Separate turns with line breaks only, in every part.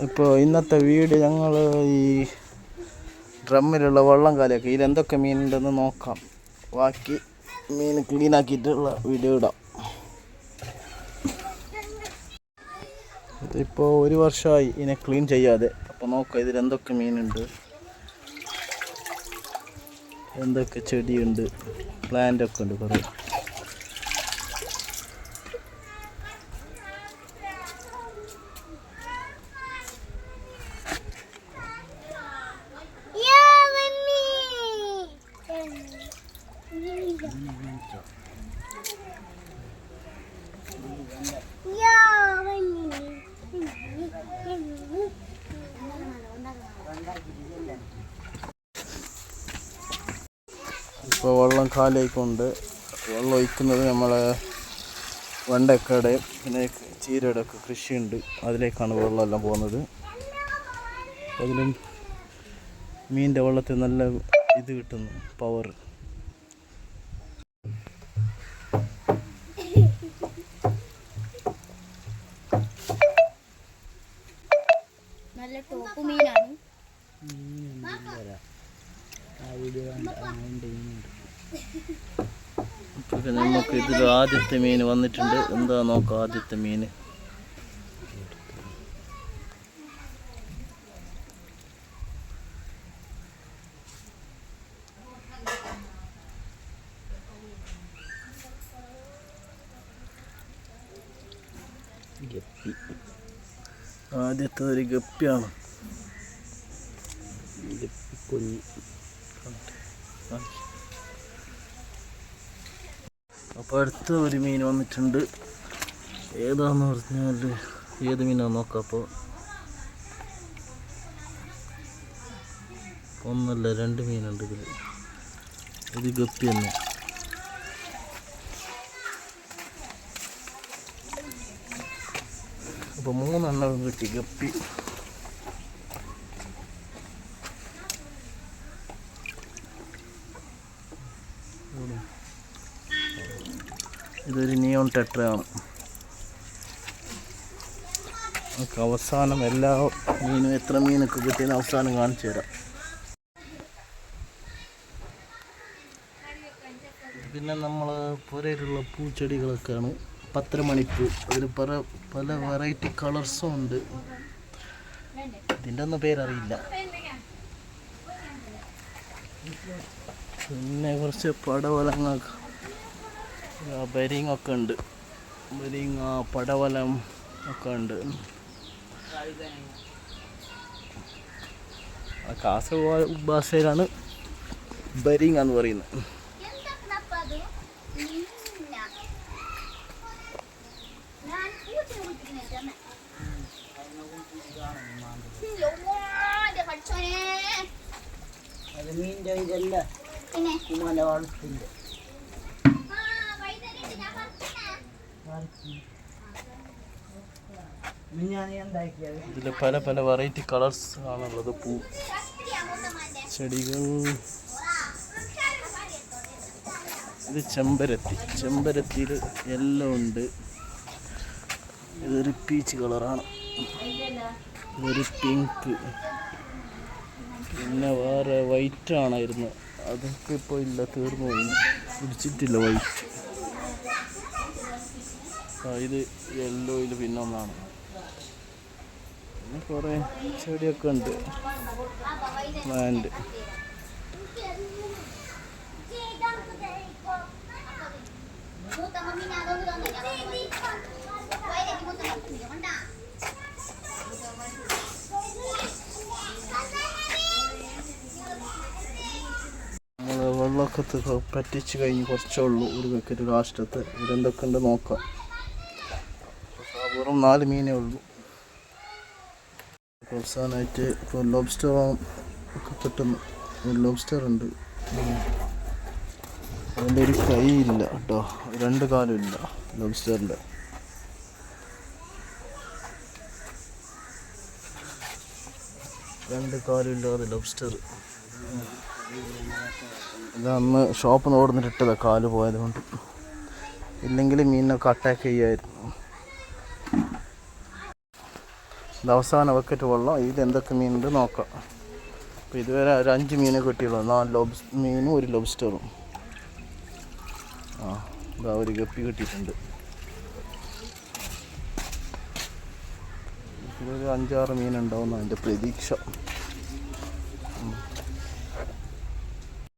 ഇപ്പോൾ ഇന്നത്തെ വീഡിയോ ഞങ്ങൾ ഈ ഡ്രമ്മിലുള്ള വെള്ളം കാലിയൊക്കെ ഇതിലെന്തൊക്കെ മീനുണ്ടെന്ന് നോക്കാം. ബാക്കി മീൻ ക്ലീൻ ആക്കിയിട്ടുള്ള വീഡിയോ ഇടാം. ഇതിപ്പോൾ 1 വർഷമായി ഇതിനെ ക്ലീൻ ചെയ്യാതെ. അപ്പോൾ നോക്കാം ഇതിലെന്തൊക്കെ മീനുണ്ട്, എന്തൊക്കെ ചെടിയുണ്ട്, പ്ലാന്റൊക്കെ ഉണ്ട് കുറേ. ഇപ്പോൾ വെള്ളം കാലിയായിക്കൊണ്ട് വെള്ളം ഒഴിക്കുന്നത് നമ്മളെ വെണ്ടക്കയുടെയും പിന്നെ ചീരയുടെ ഒക്കെ കൃഷിയുണ്ട്, അതിലേക്കാണ് വെള്ളമെല്ലാം പോകുന്നത്. അതിലും മീനിൻ്റെ വെള്ളത്തിൽ നല്ല ഇത് കിട്ടുന്നു, പവർ.
നല്ല ടോപ്പ് മീനാണ്.
നമുക്ക് ഇതിൽ ആദ്യത്തെ മീൻ വന്നിട്ടുണ്ട്. എന്താ നോക്കാം ആദ്യത്തെ മീൻ. ഗപ്പി. ആദ്യത്തെ ഒരു ഗപ്പിയാണ്. ഗപ്പിക്കുഞ്ഞ്. അപ്പോൾ അടുത്ത ഒരു മീൻ വന്നിട്ടുണ്ട്. ഏതാന്ന് പറഞ്ഞാൽ ഏത് മീനാന്ന് നോക്കാം. അപ്പോൾ 1 അല്ല 2 മീനുണ്ട് ഇതിൽ. ഇത് ഗപ്പി തന്നെ. അപ്പോൾ 3 എണ്ണം കിട്ടി ഗപ്പി. ഇതൊരു നിയോൺ ടെട്രയാണ്. നമുക്ക് അവസാനം എല്ലാ മീനും എത്ര മീനൊക്കെ കിട്ടിയെന്ന് അവസാനം കാണിച്ചു തരാം. പിന്നെ നമ്മൾ പുരയിലുള്ള പൂച്ചെടികളൊക്കെയാണ്. 10 മണിപ്പൂ. അതിൽ പല വെറൈറ്റി കളർസും ഉണ്ട്. ഇതിൻ്റെ ഒന്നും പേരറിയില്ല. പിന്നെ കുറച്ച് പടവലങ്ങ, ബരിങ്ങൊക്കെ ഉണ്ട്. ബരിങ്ങ, പടവലം ഒക്കെ ഉണ്ട്. കാസർഗോഡ് ഭാഷയിലാണ് ബരിങ്ങ എന്ന് പറയുന്നത്. ഇതിൽ പല വെറൈറ്റി കളേഴ്സ് ആണുള്ളത്. പൂ ചെടികൾ. ഇത് ചെമ്പരത്തിയിൽ എല്ലാം ഉണ്ട്. ഇതൊരു പീച്ച് കളറാണ്. ഇതൊരു പിങ്ക്. പിന്നെ വേറെ വൈറ്റ് ആണായിരുന്നു, അതൊക്കെ ഇപ്പോൾ ഇല്ല, തീർന്നു പോയി, പിടിച്ചിട്ടില്ല വൈറ്റ്. ഇത് യെല്ലോയിൽ പിന്നെ ഒന്നാണ്. പിന്നെ കുറേ ചെടിയൊക്കെ ഉണ്ട്, പ്ലാന്റ്. നമ്മൾ വെള്ളമൊക്കെ പറ്റിച്ച് കഴിഞ്ഞ് കുറച്ചേ ഉള്ളൂ. ഒരു ബക്കറ്റ് ലാസ്റ്റത്തെ. ഇതെന്തൊക്കെ ഉണ്ട് നോക്കാം. വെറും 4 മീനേ ഉള്ളൂ. അവസാനമായിട്ട് ഇപ്പോൾ ലോബ്സ്റ്റർ ഒക്കെ കിട്ടുന്നു. ലോബ്സ്റ്റർ ഉണ്ട്. അതിൻ്റെ ഒരു കൈ ഇല്ല കേട്ടോ, 2 കാലും ഇല്ല ലോബ്സ്റ്ററിൻ്റെ. രണ്ട് കാലില്ലാതെ ലോബ്സ്റ്റർ. ഇതന്ന് ഷോപ്പിൽ നിന്ന് ഓടുന്നിട്ടിട്ടതാ, കാല് പോയത് കൊണ്ട്. ഇല്ലെങ്കിൽ മീനൊക്കെ അറ്റാക്ക് ചെയ്യുമായിരുന്നു. ഇത് അവസാന ബക്കറ്റ് വെള്ളം. ഇതിൽ എന്തൊക്കെ മീനുണ്ട് നോക്കാം. അപ്പോൾ ഇതുവരെ ഒരു 5 മീനെ കിട്ടിയുള്ളൂ. 4 മീനും 1 ലോബ്സ്റ്ററും. ഇതാ ഒരു ഗപ്പി കിട്ടിയിട്ടുണ്ട്. ഇതിലൊരു 5-6 മീനുണ്ടാവുന്ന എൻ്റെ പ്രതീക്ഷ.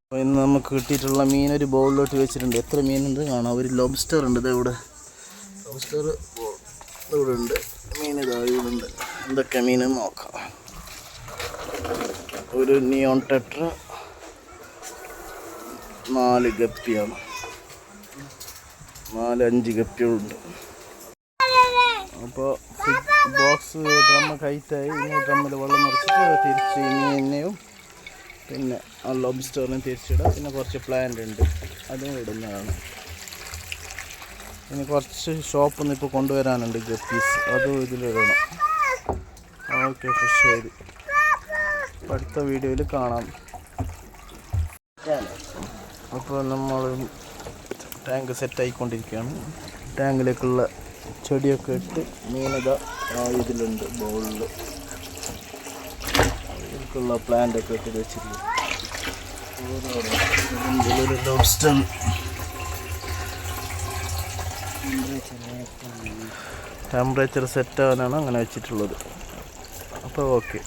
അപ്പോൾ ഇന്ന് നമുക്ക് കിട്ടിയിട്ടുള്ള മീൻ ഒരു ബൗളിലോട്ട് വെച്ചിട്ടുണ്ട്. എത്ര മീനുണ്ട് കാണാം. ഒരു ലോബ്സ്റ്റർ ഉണ്ട്. ഇതെവിടെ ലോബ്സ്റ്റർ ഇവിടെ ഉണ്ട്. മീൻ ഇതാ ഇവിടെ ഉണ്ട്. എന്തൊക്കെ മീനെന്ന് നോക്കാം. ഒരു നിയോൺ ടെട്ര, 4 ഗപ്പിയാണ്. 4-5 ഗപ്പികളുണ്ട്. അപ്പോൾ ബോക്സ് ഡ്രമ്മ് കയറ്റായി. ഇനി ഡ്രമ്മിൽ വെള്ളം നിറച്ചിട്ട് തിരിച്ച് ഈ മീനിനെയും പിന്നെ ആ ലോബ്സ്റ്ററിനെയും തിരിച്ചിടാം. പിന്നെ കുറച്ച് പ്ലാന്റ് ഉണ്ട്, അതും ഇടുന്നതാണ്. പിന്നെ കുറച്ച് ഷോപ്പിൽ നിന്ന് ഇപ്പോൾ കൊണ്ടുവരാനുണ്ട് ഗപ്പീസ്, അതും ഇതിലിടണം. ഓക്കെ, അപ്പോൾ ശരി. അടുത്ത വീഡിയോയിൽ കാണാം. അപ്പോൾ നമ്മൾ ടാങ്ക് സെറ്റായിക്കൊണ്ടിരിക്കുകയാണ്. ടാങ്കിലേക്കുള്ള ചെടിയൊക്കെ ഇട്ട് മീനിതാ ഇതിലുണ്ട് ബൗളിൽ. ഇതിലേക്കുള്ള പ്ലാന്റൊക്കെ ഇട്ട് വെച്ചിട്ടുണ്ട്. ഒരു ലോബ്സ്റ്റർ ടെമ്പറേച്ചർ സെറ്റാകാനാണ് അങ്ങനെ വെച്ചിട്ടുള്ളത്. അപ്പോൾ ഓക്കെ.